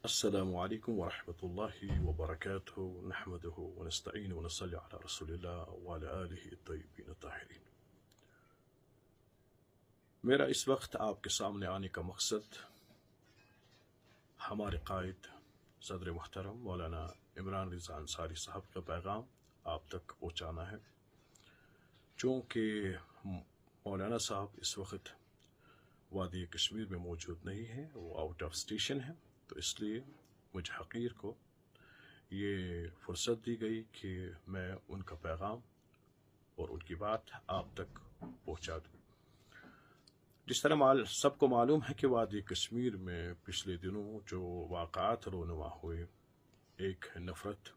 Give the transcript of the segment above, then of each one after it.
السلام عليكم ورحمة الله وبركاته نحمده ونستعين ونصلي على رسول الله وعلى آله الطيبين الطاهرين. میرا اس وقت آپ کے سامنے آنے کا مقصد ہمارے قائد صدر محترم مولانا عمران رضا انصاری صاحب کا پیغام آپ تک پہنچانا ہے. چونکہ مولانا صاحب اس وقت وادی کشمیر میں موجود نہیں ہیں، وہ آؤٹ آف اسٹیشن ہیں، تو اس لیے مجھ حقیر کو یہ فرصت دی گئی کہ میں ان کا پیغام اور ان کی بات آپ تک پہنچا دوں. جس طرح سب کو معلوم ہے کہ وادی کشمیر میں پچھلے دنوں جو واقعات رونما ہوئے، ایک نفرت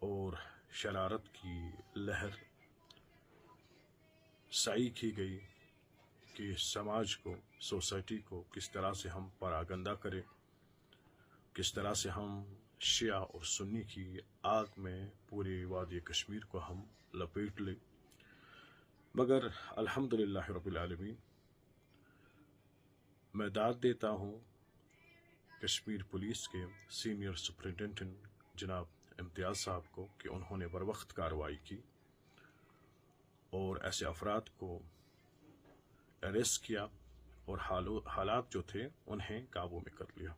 اور شرارت کی لہر سعی کی گئی کہ سماج کو، سوسائٹی کو کس طرح سے ہم پراگندہ کریں، کس طرح سے ہم شیعہ اور سنی کی آگ میں پورے وادی کشمیر کو ہم لپیٹ لیں. مگر الحمدللہ رب العالمین، میں داد دیتا ہوں کشمیر پولیس کے سینئر سپرنٹینڈنٹ جناب امتیاز صاحب کو کہ انہوں نے بروقت کارروائی کی اور ایسے افراد کو اریسٹ کیا اور حالات جو تھے انہیں قابو میں کر لیا.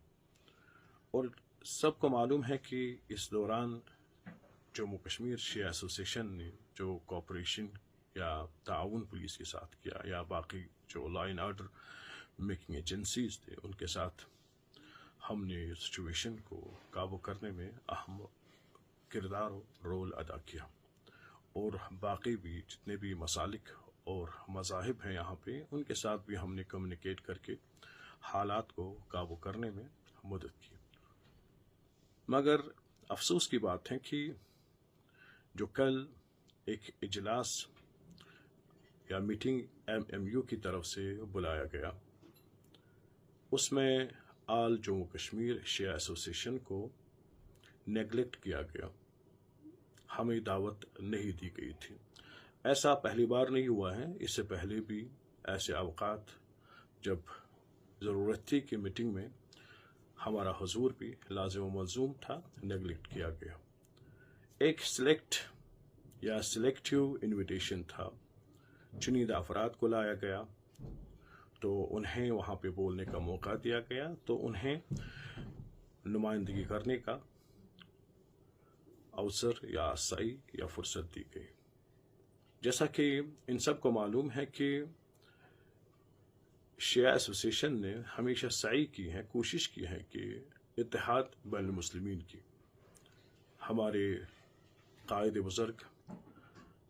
اور سب کو معلوم ہے کہ اس دوران جموں کشمیر شیعہ ایسوسیشن نے جو کوپریشن یا تعاون پولیس کے ساتھ کیا، یا باقی جو law and order making agencies تھے، ان کے ساتھ ہم نے سچویشن کو قابو کرنے میں اہم کردار و رول ادا کیا. اور باقی بھی جتنے بھی مسالک اور مذاہب ہیں یہاں پہ، ان کے ساتھ بھی ہم نے کمیونیکیٹ کر کے حالات کو قابو کرنے میں مدد کی. مگر افسوس کی بات ہے کہ جو کل ایک اجلاس یا میٹنگ MMU کی طرف سے بلایا گیا، اس میں آل جموں کشمیر شیعہ ایسوسیشن کو نیگلیکٹ کیا گیا، ہمیں دعوت نہیں دی گئی تھی. ایسا پہلی بار نہیں ہوا ہے، اس سے پہلے بھی ایسے اوقات جب ضرورت تھی کہ میٹنگ میں ہمارا حضور بھی لازم و ملزوم تھا، نیگلیکٹ کیا گیا. ایک سلیکٹیو انویٹیشن تھا، چنیدہ افراد کو لایا گیا تو انہیں وہاں پہ بولنے کا موقع دیا گیا، تو انہیں نمائندگی کرنے کا اوسر یا سعی یا فرصت دی گئی. جیسا کہ ان سب کو معلوم ہے کہ شیعہ ایسوسیشن نے ہمیشہ سعی کی ہے، کوشش کی ہے کہ اتحاد بین المسلمین کی. ہمارے قائد بزرگ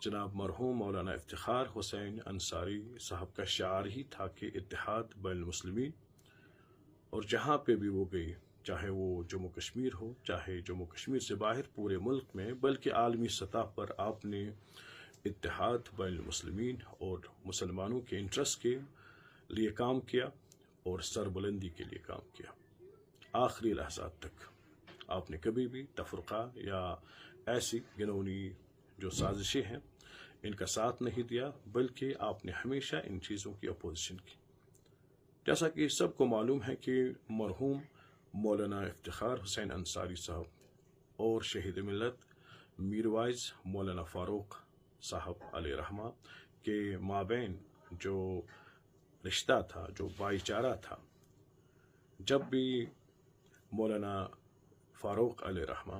جناب مرحوم مولانا افتخار حسین انصاری صاحب کا شعار ہی تھا کہ اتحاد بین المسلمین، اور جہاں پہ بھی وہ گئی، چاہے وہ جموں کشمیر ہو، چاہے جموں کشمیر سے باہر پورے ملک میں، بلکہ عالمی سطح پر آپ نے اتحاد بین المسلمین اور مسلمانوں کے انٹرسٹ کے لیے کام کیا اور سربلندی کے لیے کام کیا. آخری لحظات تک آپ نے کبھی بھی تفرقہ یا ایسی گنونی جو سازشیں ہیں ان کا ساتھ نہیں دیا، بلکہ آپ نے ہمیشہ ان چیزوں کی اپوزیشن کی. جیسا کہ سب کو معلوم ہے کہ مرحوم مولانا افتخار حسین انصاری صاحب اور شہید ملت میروائز مولانا فاروق صاحب علیہ رحمہ کے مابین جو رشتہ تھا، جو بھائی چارہ تھا، جب بھی مولانا فاروق علیہ رحمہ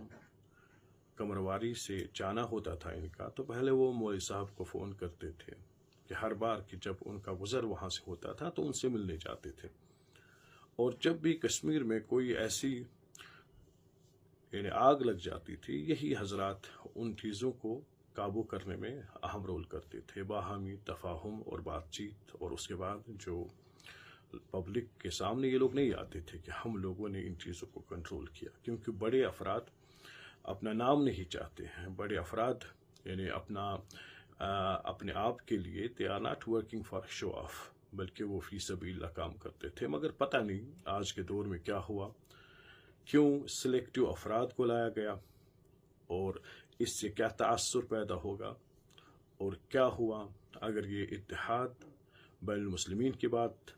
کمرواری سے جانا ہوتا تھا ان کا، تو پہلے وہ مولوی صاحب کو فون کرتے تھے کہ ہر بار کہ جب ان کا گزر وہاں سے ہوتا تھا تو ان سے ملنے جاتے تھے. اور جب بھی کشمیر میں کوئی ایسی آگ لگ جاتی تھی، یہی حضرات ان چیزوں کو قابو کرنے میں اہم رول کرتے تھے. باہمی تفاہم اور بات چیت، اور اس کے بعد جو پبلک کے سامنے یہ لوگ نہیں آتے تھے کہ ہم لوگوں نے ان چیزوں کو کنٹرول کیا، کیونکہ بڑے افراد اپنا نام نہیں چاہتے ہیں. بڑے افراد اپنے آپ کے لیے they are not working for show off، بلکہ وہ فی سبیل اللہ کام کرتے تھے. مگر پتہ نہیں آج کے دور میں کیا ہوا، کیوں سلیکٹیو افراد کو لایا گیا، اور اس سے کیا تاثر پیدا ہوگا، اور کیا ہوا اگر یہ اتحاد بین المسلمین کی بات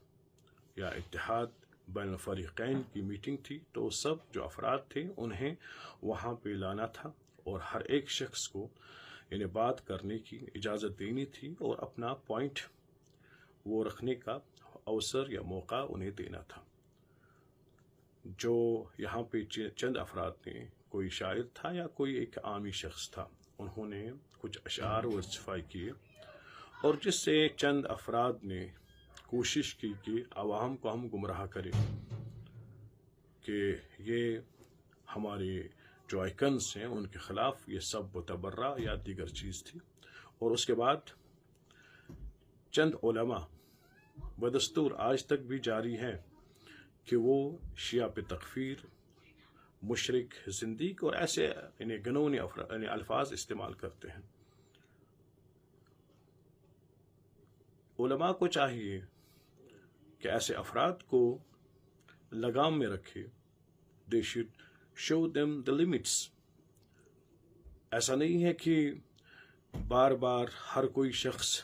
یا اتحاد बैन फ़रीक़ैन की मीटिंग थी, तो सब जो अफराद थे उन्हें वहाँ पे लाना था और हर एक शख्स को इन्हें बात करने की इजाज़त देनी थी और अपना पॉइंट वो रखने का अवसर या मौका उन्हें देना था। जो यहाँ पे चंद अफराद ने, कोई शायर था या कोई एक आमी शख्स था, उन्होंने कुछ अशार वर्सिफ़ाई किए और जिससे चंद अफराद ने कोशिश की कि आवाम को हम गुमराह करें कि ये हमारे जो आइकन्स हैं उनके ख़िलाफ़ ये सब तबर्रा या दीगर चीज़ थी। और उसके बाद चंद उलमा बदस्तूर आज तक भी जारी है कि वो शिया पे तकफ़ीर, मुशरिक, ज़िंदीक और ऐसे इन्हें गनौनी अल्फाज इस्तेमाल करते हैं। उलमा को चाहिए कि ऐसे अफराद को लगाम में रखे। They should show them the limits. ऐसा नहीं है कि बार बार हर कोई शख्स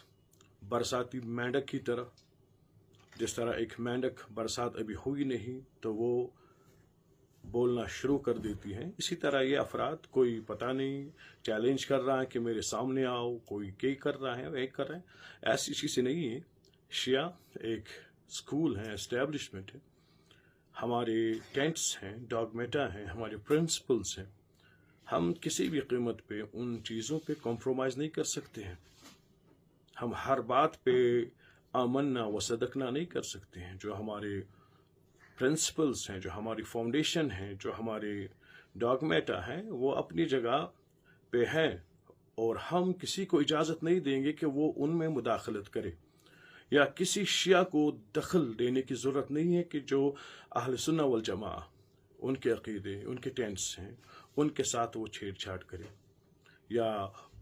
बरसाती मेंढक की तरह, जिस तरह एक मेंढक बरसात अभी हुई नहीं तो वो बोलना शुरू कर देती हैं, इसी तरह ये अफराद कोई पता नहीं चैलेंज कर रहा है कि मेरे सामने आओ, कोई कई कर रहा है, वह कर रहे हैं, ऐसी चीज़ें नहीं है। शिया एक स्कूल है, एस्टेब्लिशमेंट है, हमारे टेंट्स हैं, डॉगमेटा हैं, हमारे प्रिंसिपल्स हैं। हम किसी भी कीमत पे उन चीज़ों पे कॉम्प्रोमाइज़ नहीं कर सकते हैं। हम हर बात पे आमन्ना व सदकना नहीं कर सकते हैं। जो हमारे प्रिंसिपल्स हैं, जो हमारी फाउंडेशन है, जो हमारे डॉगमेटा हैं, वो अपनी जगह पे हैं और हम किसी को इजाज़त नहीं देंगे कि वो उनमें मुदाखलत करे, या किसी शिया को दखल देने की ज़रूरत नहीं है कि जो अहले सुन्ना वल जमा उनके अकीदे, उनके टेंट्स हैं, उनके साथ वो छेड़छाड़ करे या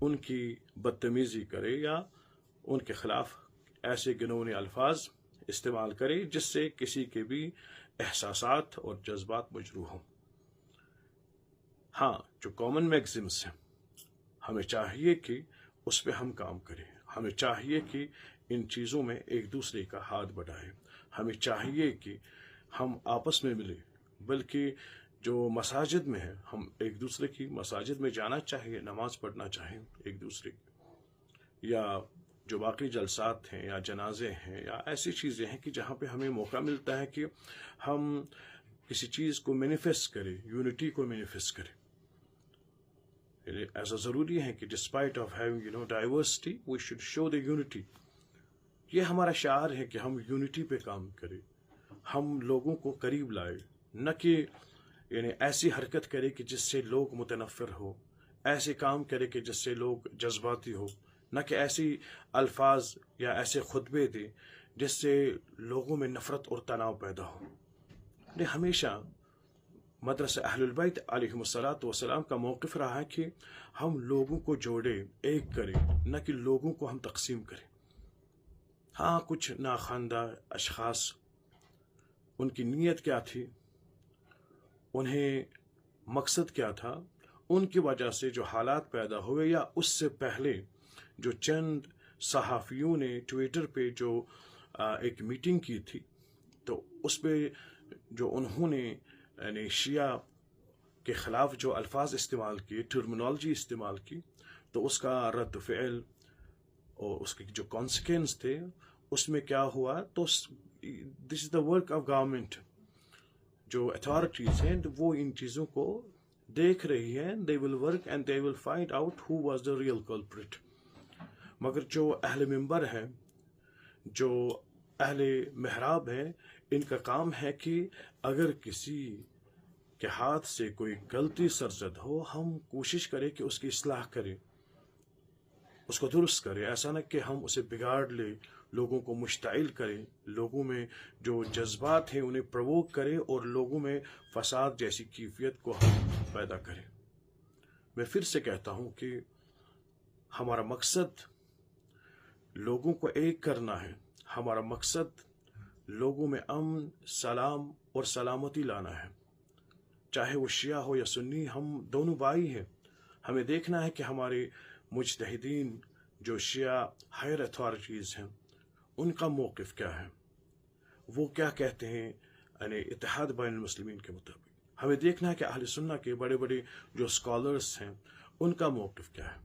उनकी बदतमीज़ी करे या उनके ख़िलाफ़ ऐसे गिनौने अल्फाज इस्तेमाल करे जिससे किसी के भी एहसासात और जज्बात मजरूह हों। हाँ, जो कॉमन मैक्सिम्स हैं, हमें चाहिए कि उस पर हम काम करें। हमें चाहिए कि इन चीज़ों में एक दूसरे का हाथ बढ़ाएं। हमें चाहिए कि हम आपस में मिलें, बल्कि जो मसाजिद में है, हम एक दूसरे की मसाजिद में जाना चाहिए, नमाज पढ़ना चाहिए एक दूसरे की, या जो बाकी जलसात हैं या जनाजे हैं या ऐसी चीज़ें हैं कि जहाँ पे हमें मौका मिलता है कि हम किसी चीज़ को मैनिफेस्ट करें, यूनिटी को मैनिफेस्ट करें। ऐसा ज़रूरी है कि despite of having diversity we should show the unity. ये हमारा शार है कि हम यूनिटी पे काम करें, हम लोगों को करीब लाए, न कि ऐसी हरकत करें कि जिससे लोग मुतनफ़िर हो, ऐसे काम करें कि जिससे लोग जज्बाती हो, न कि ऐसी अल्फाज या ऐसे खुतबे दे जिससे लोगों में नफ़रत और तनाव पैदा हो। ने हमेशा मदरसा अहलुल बैत अलैहिमुस्सलातु वस्सलाम का मौक़िफ़ रहा है कि हम लोगों को जोड़े, एक करें, न कि लोगों को हम तकसीम करें। हाँ, कुछ नाखानदा अशख़ास, उनकी नीयत क्या थी, उन्हें मकसद क्या था, उनकी वजह से जो हालात पैदा हुए, या उससे पहले जो चंद सहाफ़ियों ने ट्विटर पे जो एक मीटिंग की थी, तो उस पर जो उन्होंने शिया के ख़िलाफ़ जो अल्फाज इस्तेमाल किए, टर्मिनोलॉजी इस्तेमाल की, तो उसका रद्द फ़िल और उसके जो कॉन्सिक्वेंस थे उसमें क्या हुआ। तो this is the work of government. जो अथॉरिटीज़ हैं वो इन चीज़ों को देख रही हैं, they will work and they will find out who was the real culprit. मगर जो अहले मिंबर हैं, जो अहले महराब हैं, इनका काम है कि अगर किसी के हाथ से कोई गलती सरजद हो, हम कोशिश करें कि उसकी इस्लाह करें, उसको दुरुस्त करें। ऐसा न कि हम उसे बिगाड़ ले, लोगों को मुश्ताइल करें, लोगों में जो जज्बात हैं उन्हें प्रवोक करें और लोगों में फसाद जैसी कैफियत को हम पैदा करें। मैं फिर से कहता हूँ कि हमारा मकसद लोगों को एक करना है, हमारा मकसद लोगों में अमन, सलाम और सलामती लाना है। चाहे वो शिया हो या सुन्नी, हम दोनों भाई हैं। हमें देखना है कि हमारे मुज्तहिदीन जो शिया हायर अथॉरिटीज़ हैं, उनका मौक़िफ़ क्या है, वो क्या कहते हैं यानी इत्तेहाद बैन मुस्लिमीन के मुताबिक। हमें देखना है कि अहले सुन्ना के बड़े बड़े जो स्कॉलर्स हैं उनका मौक़िफ़ क्या है,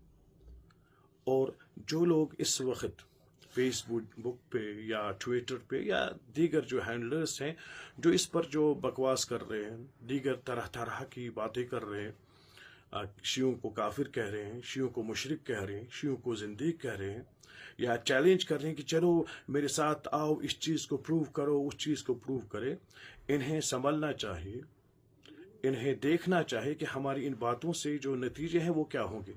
और जो लोग इस वक्त फेसबुक पे या ट्विटर पे या दीगर जो हैंडलर्स हैं जो इस पर जो बकवास कर रहे हैं, दीगर तरह तरह की बातें कर रहे हैं, शियों को काफिर कह रहे हैं, शियों को मुशरिक कह रहे हैं, शियों को जिंदीक कह रहे हैं, या चैलेंज कर रहे हैं कि चलो मेरे साथ आओ, इस चीज़ को प्रूव करो, उस चीज़ को प्रूव करे, इन्हें संभलना चाहिए, इन्हें देखना चाहिए कि हमारी इन बातों से जो नतीजे हैं वो क्या होंगे।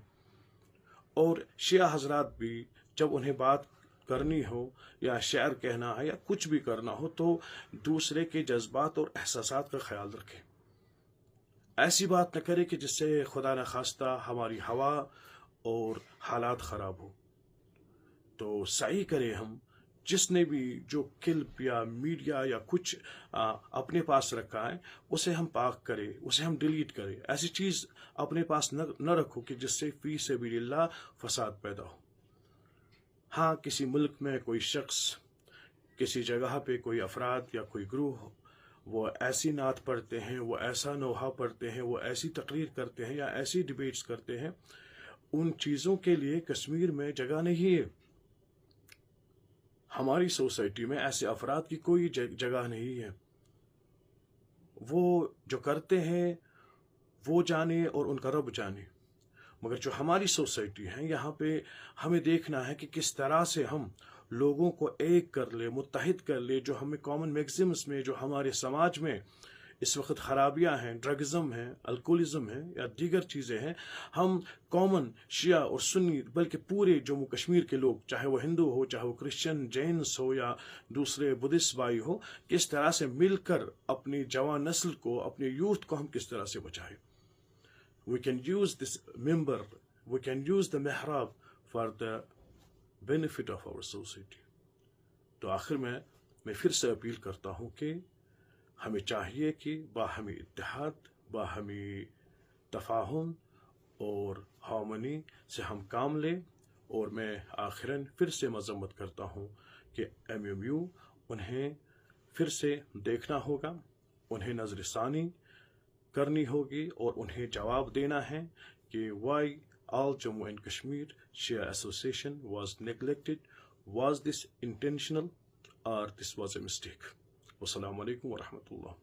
और शिया हजरात भी जब उन्हें बात करनी हो या शेर कहना है या कुछ भी करना हो तो दूसरे के जज्बात और एहसासात का ख्याल रखें। ऐसी बात न करें कि जिससे खुदा न खास्ता हमारी हवा और हालात ख़राब हो। तो सही करें हम, जिसने भी जो क्लिप या मीडिया या कुछ अपने पास रखा है उसे हम पाक करें, उसे हम डिलीट करें। ऐसी चीज़ अपने पास न रखो कि जिससे फी सबिलिल्लाह फसाद पैदा हो। हाँ, किसी मुल्क में कोई शख्स, किसी जगह पे कोई अफराद या कोई ग्रुप वो ऐसी नात पढ़ते हैं, वो ऐसा नोहा पढ़ते हैं, वो ऐसी तकरीर करते हैं या ऐसी डिबेट्स करते हैं, उन चीज़ों के लिए कश्मीर में जगह नहीं है। हमारी सोसाइटी में ऐसे अफराद की कोई जगह नहीं है। वो जो करते हैं वो जाने और उनका रब जाने, मगर जो हमारी सोसाइटी है यहाँ पे हमें देखना है कि किस तरह से हम लोगों को एक कर ले, मुत्तहिद कर ले। जो हमें कॉमन मैक्सिम्स में जो हमारे समाज में इस वक्त खराबियाँ हैं, ड्रग्ज़म है, अल्कोहलिज्म है या दीगर चीज़ें हैं, हम कॉमन शिया और सुन्नी बल्कि पूरे जम्मू कश्मीर के लोग, चाहे वो हिंदू हो, चाहे वो क्रिश्चियन जैन्स हो या दूसरे बुद्धिस्ट भाई हो, किस तरह से मिलकर अपनी जवान नस्ल को, अपने यूथ को हम किस तरह से बचाएं। We can use this member, we can use the mihrab for the benefit of our society. तो आखिर में मैं फिर से अपील करता हूँ कि हमें चाहिए कि बाहमी इत्तेहाद, बाहमी तफाहुम और हार्मनी से हम काम लें। और मैं आखिरन फिर से मजम्मत करता हूँ कि MMU उन्हें फिर से देखना होगा, उन्हें नजरसानी करनी होगी और उन्हें जवाब देना है कि why all Jammu and Kashmir Shia Association was neglected. Was this intentional or this was a mistake? Wassalamu alaikum wa rahmatullah.